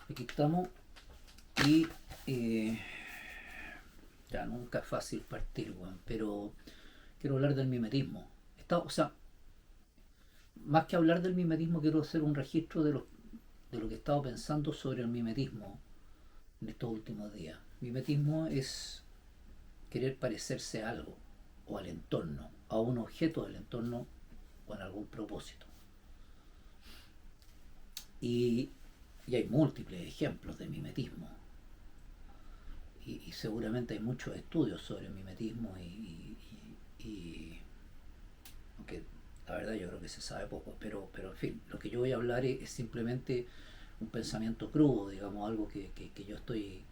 Aquí estamos y ya nunca es fácil partir, weón, pero quiero hablar del mimetismo. O sea, más que hablar del mimetismo, quiero hacer un registro de lo que he estado pensando sobre el mimetismo en estos últimos días. Mimetismo es querer parecerse a algo, o al entorno, a un objeto del entorno con algún propósito. Y, y hay múltiples ejemplos de mimetismo. Y seguramente hay muchos estudios sobre mimetismo y aunque la verdad yo creo que se sabe poco, pero en fin, lo que yo voy a hablar es simplemente un pensamiento crudo, digamos, algo que yo estoy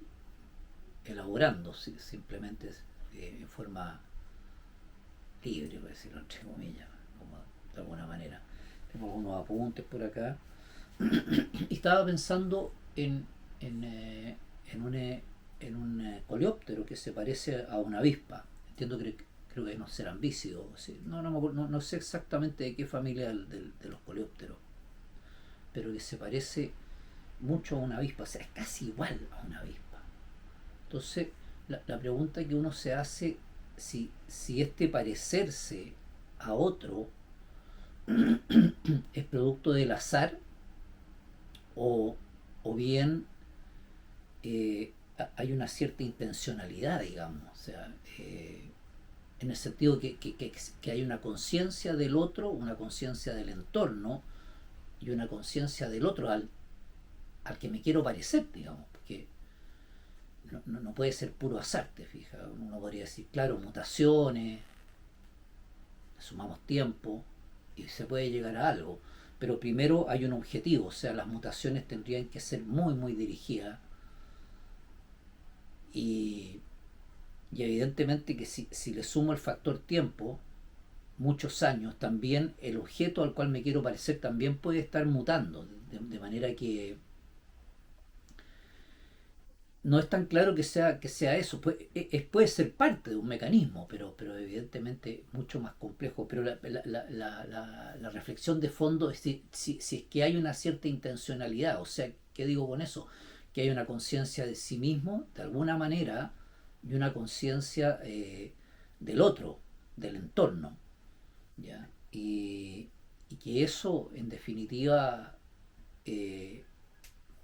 elaborando simplemente en forma libre, por decirlo entre comillas, como de alguna manera. Tengo algunos apuntes por acá y estaba pensando en, eh, en un, en un coleóptero que se parece a una avispa. Entiendo que creo que no serán bícidos. ¿Sí? No sé exactamente de qué familia de los coleópteros, pero que se parece mucho a una avispa, o sea, es casi igual a una avispa. Entonces, la pregunta que uno se hace, si este parecerse a otro es producto del azar o, o bien hay una cierta intencionalidad, digamos, o sea, en el sentido que hay una conciencia del otro, una conciencia del entorno y una conciencia del otro al que me quiero parecer, digamos, porque no puede ser puro azar, te fijas, uno podría decir, claro, mutaciones, sumamos tiempo y se puede llegar a algo, pero primero hay un objetivo, o sea, las mutaciones tendrían que ser muy dirigidas y, y evidentemente que si le sumo el factor tiempo, muchos años, también el objeto al cual me quiero parecer también puede estar mutando, de manera que no es tan claro que sea eso. Puede ser parte de un mecanismo, pero evidentemente mucho más complejo. Pero la reflexión de fondo es si es que hay una cierta intencionalidad. O sea, ¿qué digo con eso? Que hay una conciencia de sí mismo, de alguna manera, y una conciencia del otro, del entorno. ¿Ya? Y que eso, en definitiva, eh,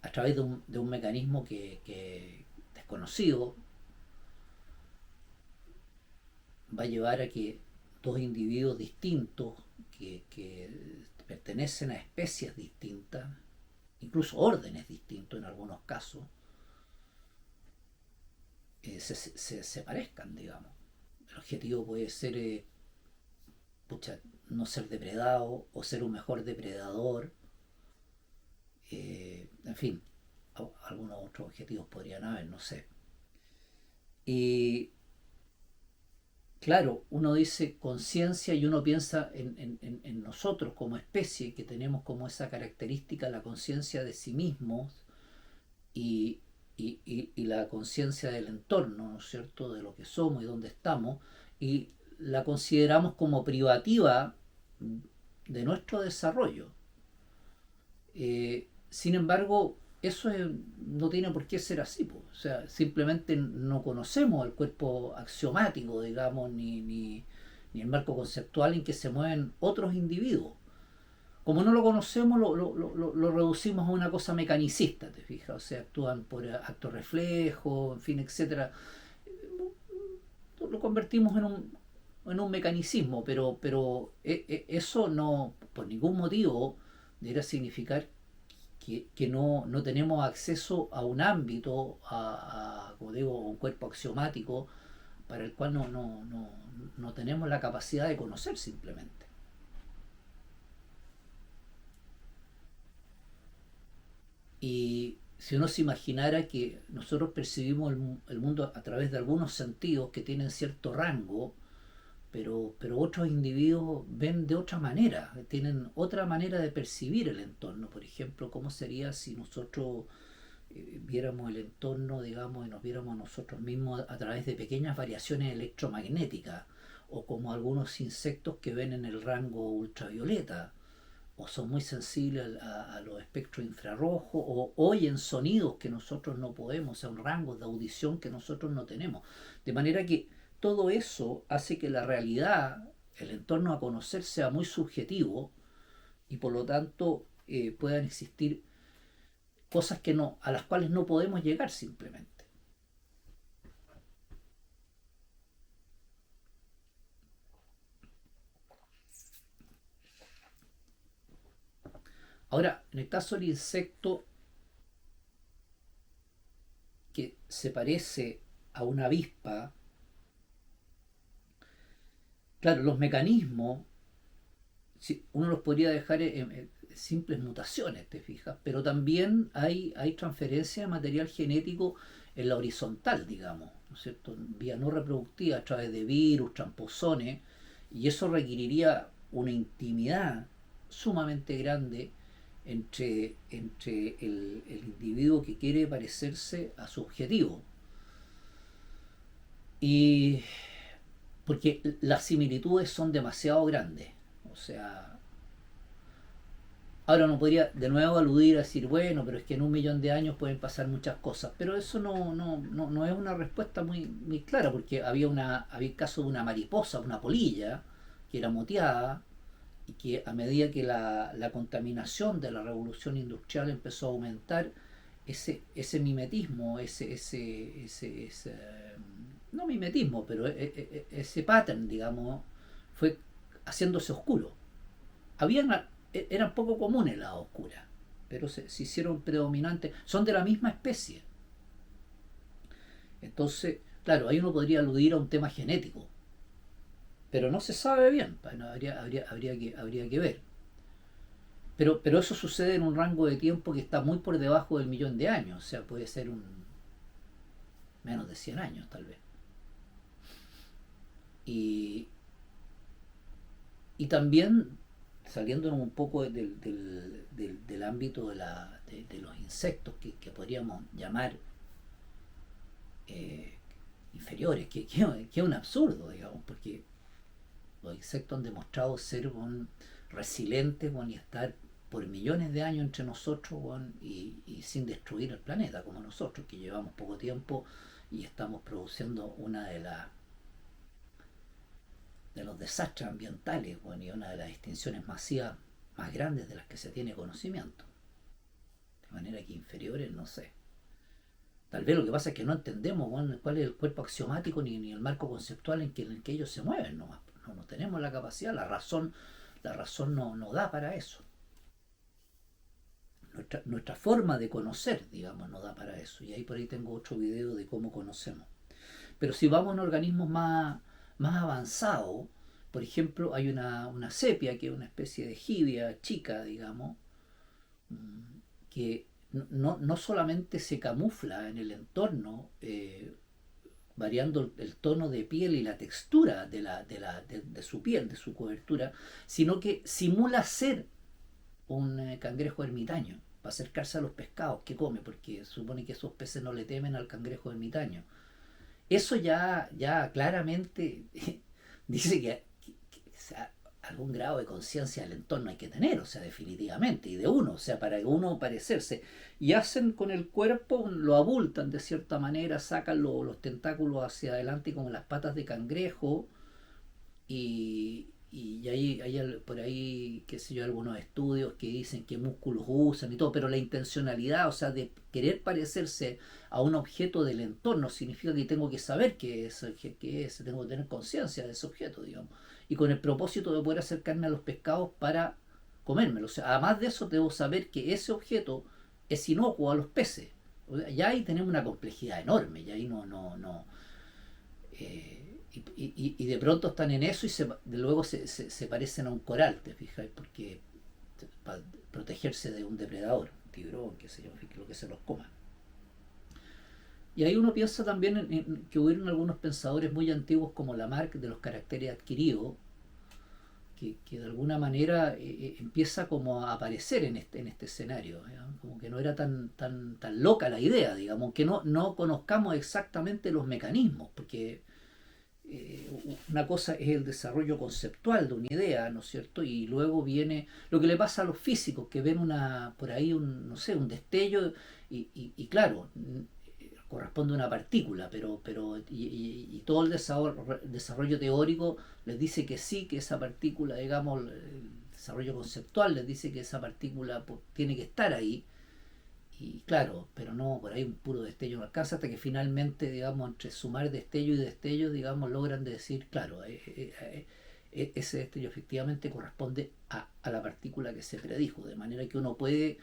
a través de un mecanismo que desconocido va a llevar a que dos individuos distintos que pertenecen a especies distintas, incluso órdenes distintos en algunos casos, se parezcan, digamos. El objetivo puede ser pucha, no ser depredado o ser un mejor depredador, en fin, algunos otros objetivos podrían haber, no sé. Y claro, uno dice conciencia y uno piensa en nosotros como especie, que tenemos como esa característica la conciencia de sí mismos y, y la conciencia del entorno, ¿no es cierto?, de lo que somos y dónde estamos, y la consideramos como privativa de nuestro desarrollo. Sin embargo, no tiene por qué ser así, po. O sea, simplemente no conocemos el cuerpo axiomático, digamos, ni el marco conceptual en que se mueven otros individuos. Como no lo conocemos, lo reducimos a una cosa mecanicista, ¿te fijas? O sea, actúan por acto reflejo, en fin, etcétera. Lo convertimos en un mecanicismo, pero eso no, por ningún motivo, debería significar que no tenemos acceso a un ámbito, como digo, un cuerpo axiomático para el cual no tenemos la capacidad de conocer simplemente. Y si uno se imaginara que nosotros percibimos el mundo a través de algunos sentidos que tienen cierto rango, pero otros individuos ven de otra manera, tienen otra manera de percibir el entorno. Por ejemplo, ¿cómo sería si nosotros viéramos el entorno, digamos, y nos viéramos nosotros mismos a través de pequeñas variaciones electromagnéticas, o como algunos insectos que ven en el rango ultravioleta, o son muy sensibles a los espectros infrarrojos, o oyen sonidos que nosotros no podemos, o sea, un rango de audición que nosotros no tenemos. De manera que todo eso hace que la realidad, el entorno a conocer, sea muy subjetivo y por lo tanto puedan existir cosas que no, a las cuales no podemos llegar simplemente. Ahora, en el caso del insecto que se parece a una avispa, claro, los mecanismos, si uno los podría dejar en simples mutaciones, te fijas, pero también hay transferencia de material genético en la horizontal, digamos, ¿no es cierto? Vía no reproductiva a través de virus, tramposones, y eso requeriría una intimidad sumamente grande entre el individuo que quiere parecerse a su objetivo. Y porque las similitudes son demasiado grandes. O sea, ahora uno podría de nuevo aludir a decir, bueno, pero es que en 1 millón de años pueden pasar muchas cosas, pero eso no es una respuesta muy clara, porque había el caso de una mariposa, una polilla, que era moteada, y que a medida que la contaminación de la revolución industrial empezó a aumentar, ese mimetismo, no mimetismo, pero ese pattern, digamos, fue haciéndose oscuro. Habían, eran poco comunes las oscuras, pero se hicieron predominantes, son de la misma especie. Entonces, claro, ahí uno podría aludir a un tema genético, pero no se sabe bien, bueno, habría que ver. Pero eso sucede en un rango de tiempo que está muy por debajo del 1 millón de años, o sea, puede ser menos de 100 años tal vez. Y, y también saliendo un poco del ámbito de los insectos que podríamos llamar eh, inferiores, que es un absurdo, digamos, porque los insectos han demostrado ser resilientes y estar por millones de años entre nosotros y sin destruir el planeta, como nosotros, que llevamos poco tiempo y estamos produciendo una de los desastres ambientales y una de las extinciones masivas más grandes de las que se tiene conocimiento. De manera que inferiores, no sé. Tal vez lo que pasa es que no entendemos cuál es el cuerpo axiomático ni el marco conceptual en que ellos se mueven nomás. No tenemos la capacidad, la razón no da para eso. Nuestra forma de conocer, digamos, no da para eso. Y ahí por ahí tengo otro video de cómo conocemos. Pero si vamos a organismos más avanzados, por ejemplo, hay una sepia, que es una especie de jibia chica, digamos, que no solamente se camufla en el entorno, variando el tono de piel y la textura de su piel, de su cobertura, sino que simula ser un cangrejo ermitaño para acercarse a los pescados que come, porque supone que esos peces no le temen al cangrejo ermitaño. Eso ya claramente dice o sea, algún grado de conciencia del entorno hay que tener, o sea, definitivamente, y de uno, o sea, para uno parecerse. Y hacen con el cuerpo, lo abultan de cierta manera, sacan los tentáculos hacia adelante como las patas de cangrejo, y hay por ahí, qué sé yo, algunos estudios que dicen qué músculos usan y todo, pero la intencionalidad, o sea, de querer parecerse a un objeto del entorno, significa que tengo que saber qué es, tengo que tener conciencia de ese objeto, digamos, y con el propósito de poder acercarme a los pescados para comérmelos. O sea, además de eso, debo saber que ese objeto es inocuo a los peces. O sea, ya ahí tenemos una complejidad enorme, y ahí no, y de pronto están en eso y luego se parecen a un coral, ¿te fijas? Porque para protegerse de un depredador, un tiburón, qué sé yo, que lo que se los coma. Y ahí uno piensa también que hubieron algunos pensadores muy antiguos como Lamarck de los caracteres adquiridos, que de alguna manera empieza como a aparecer en este escenario, ¿no? Como que no era tan loca la idea, digamos, que no conozcamos exactamente los mecanismos, porque una cosa es el desarrollo conceptual de una idea, ¿no es cierto? Y luego viene lo que le pasa a los físicos, que ven por ahí no sé, un destello y claro, corresponde a una partícula, y todo el desarrollo teórico les dice que sí, que esa partícula, digamos, el desarrollo conceptual les dice que esa partícula pues, tiene que estar ahí, y claro, pero no, por ahí un puro destello no alcanza hasta que finalmente, digamos, entre sumar destello y destello, digamos, logran decir, claro, ese destello efectivamente corresponde a la partícula que se predijo, de manera que uno puede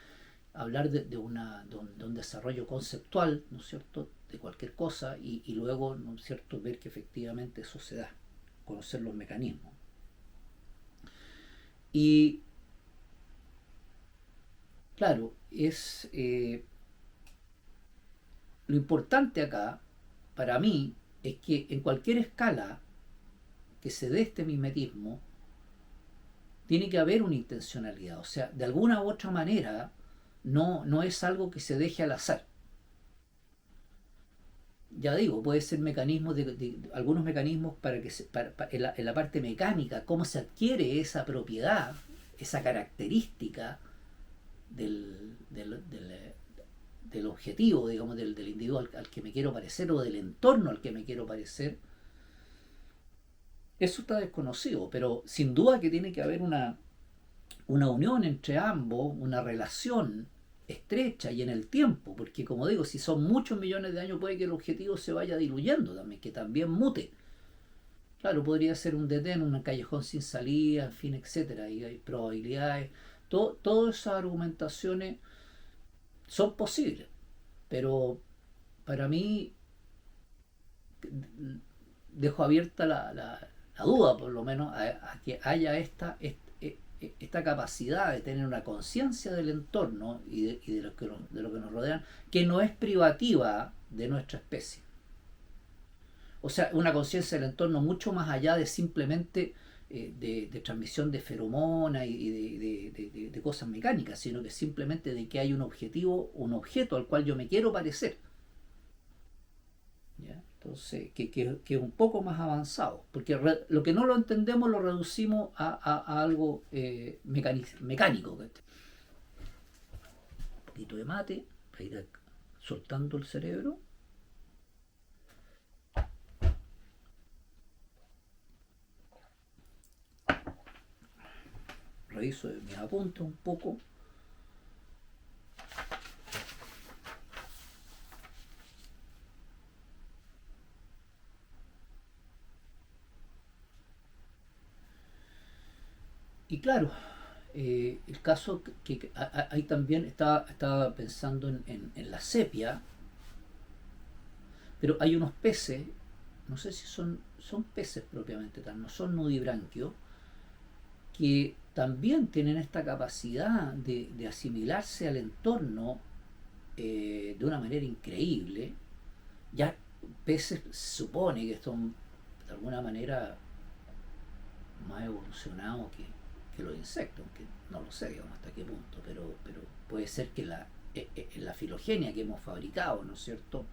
hablar de un desarrollo conceptual, ¿no es cierto?, de cualquier cosa y luego, ¿no es cierto?, ver que efectivamente eso se da, conocer los mecanismos. Y claro, lo importante acá, para mí, es que en cualquier escala que se dé este mimetismo, tiene que haber una intencionalidad. O sea, de alguna u otra manera, no es algo que se deje al azar. Ya digo, puede ser mecanismos algunos mecanismos para que en la parte mecánica, cómo se adquiere esa propiedad, esa característica del objetivo, digamos, del individuo al que me quiero parecer o del entorno al que me quiero parecer. Eso está desconocido, pero sin duda que tiene que haber una unión entre ambos, una relación estrecha y en el tiempo, porque como digo, si son muchos millones de años puede que el objetivo se vaya diluyendo también, que también mute. Claro, podría ser un detén, un callejón sin salida, en fin, etcétera, y hay probabilidades. Todas esas argumentaciones son posibles, pero para mí dejo abierta la duda, por lo menos, a que haya esta capacidad de tener una conciencia del entorno de lo que nos rodean, que no es privativa de nuestra especie. O sea, una conciencia del entorno mucho más allá de simplemente de transmisión de feromonas y de cosas mecánicas, sino que simplemente de que hay un objetivo, un objeto al cual yo me quiero parecer. ¿Ya? Entonces, que es un poco más avanzado, porque lo que no lo entendemos lo reducimos a algo mecánico. Un poquito de mate para ir soltando el cerebro. Reviso mis apuntes un poco. Y claro, el caso que ahí también estaba pensando en la sepia, pero hay unos peces, no sé si son peces propiamente tal, no son nudibranquios, que también tienen esta capacidad de asimilarse al entorno de una manera increíble. Ya peces se supone que son de alguna manera más evolucionados que los insectos, aunque no lo sé, digamos, hasta qué punto, pero puede ser que la filogenia que hemos fabricado, ¿no es cierto?,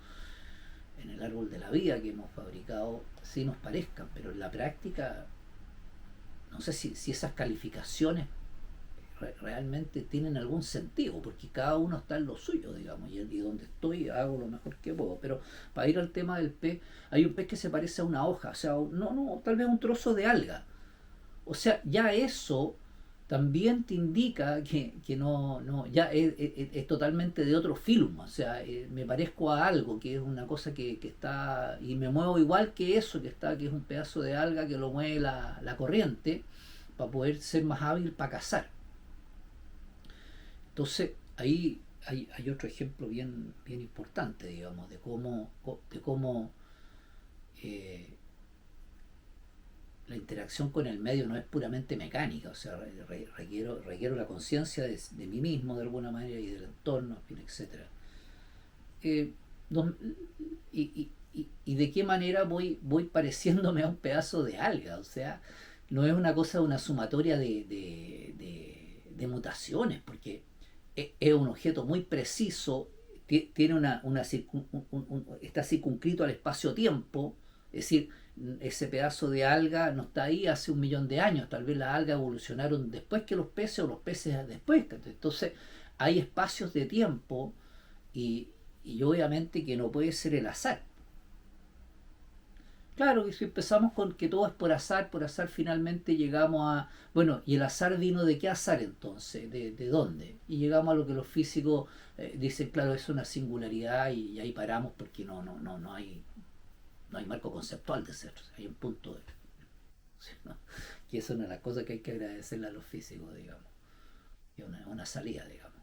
en el árbol de la vida que hemos fabricado, sí nos parezcan, pero en la práctica no sé si esas calificaciones realmente tienen algún sentido, porque cada uno está en lo suyo, digamos, y donde estoy hago lo mejor que puedo. Pero para ir al tema del pez, hay un pez que se parece a una hoja, o sea, no, tal vez un trozo de alga. O sea, ya eso también te indica que no ya es totalmente de otro film, o sea, me parezco a algo, que es una cosa que está, y me muevo igual que eso, que es un pedazo de alga que lo mueve la corriente, para poder ser más hábil para cazar. Entonces, ahí hay otro ejemplo bien importante, digamos, de cómo eh, la interacción con el medio no es puramente mecánica, o sea, requiero la conciencia de mí mismo de alguna manera y del entorno, en fin, etc. Eh, no- y de qué manera voy pareciéndome a un pedazo de alga, o sea, no es una cosa, una sumatoria de mutaciones, porque es un objeto muy preciso, tiene está circunscrito al espacio-tiempo, es decir, ese pedazo de alga no está ahí hace 1 millón de años, tal vez las algas evolucionaron después que los peces o los peces después. Entonces hay espacios de tiempo y, y obviamente que no puede ser el azar. Claro que si empezamos con que todo es por azar finalmente llegamos a... Bueno, ¿y el azar vino de qué azar entonces? ¿De dónde? Y llegamos a lo que los físicos dicen, claro, es una singularidad y ahí paramos porque no hay marco conceptual de ser. Hay un punto de... ¿sí? ¿No? Y eso es una de las cosas que hay que agradecerle a los físicos, digamos. Y una salida, digamos.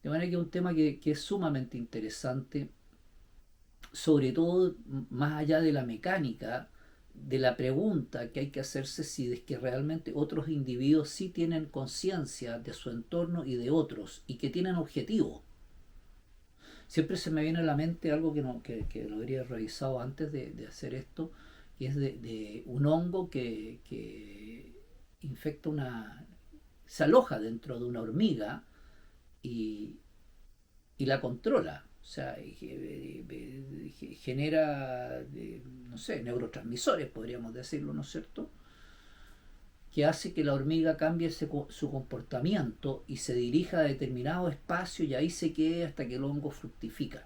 De manera que es un tema que es sumamente interesante, sobre todo más allá de la mecánica, de la pregunta que hay que hacerse si es que realmente otros individuos sí tienen conciencia de su entorno y de otros y que tienen objetivos. Siempre se me viene a la mente algo que, no, que lo habría revisado antes de hacer esto, y es de un hongo que infecta una... se aloja dentro de una hormiga y, y la controla. O sea, genera, no sé, neurotransmisores, podríamos decirlo, ¿no es cierto? Que hace que la hormiga cambie su comportamiento y se dirija a determinado espacio y ahí se quede hasta que el hongo fructifica.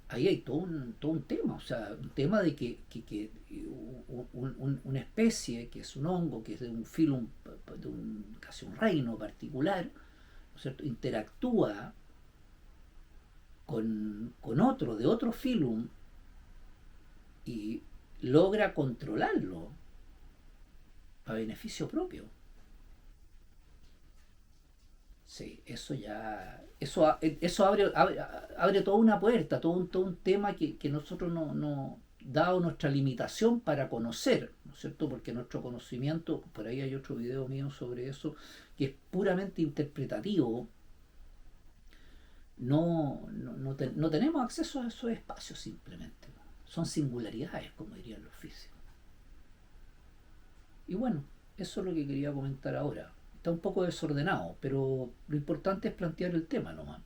Ahí hay todo un tema, o sea, un tema de que una especie, que es un hongo, que es de un filum, casi un reino particular, ¿no es cierto?, interactúa con otro de otro filum y logra controlarlo a beneficio propio. Sí, eso ya, eso abre toda una puerta, todo un tema que nosotros no, dado nuestra limitación para conocer, ¿no es cierto? Porque nuestro conocimiento, por ahí hay otro video mío sobre eso, que es puramente interpretativo, no tenemos acceso a esos espacios simplemente. Son singularidades, como dirían los físicos. Y bueno, eso es lo que quería comentar ahora. Está un poco desordenado, pero lo importante es plantear el tema nomás.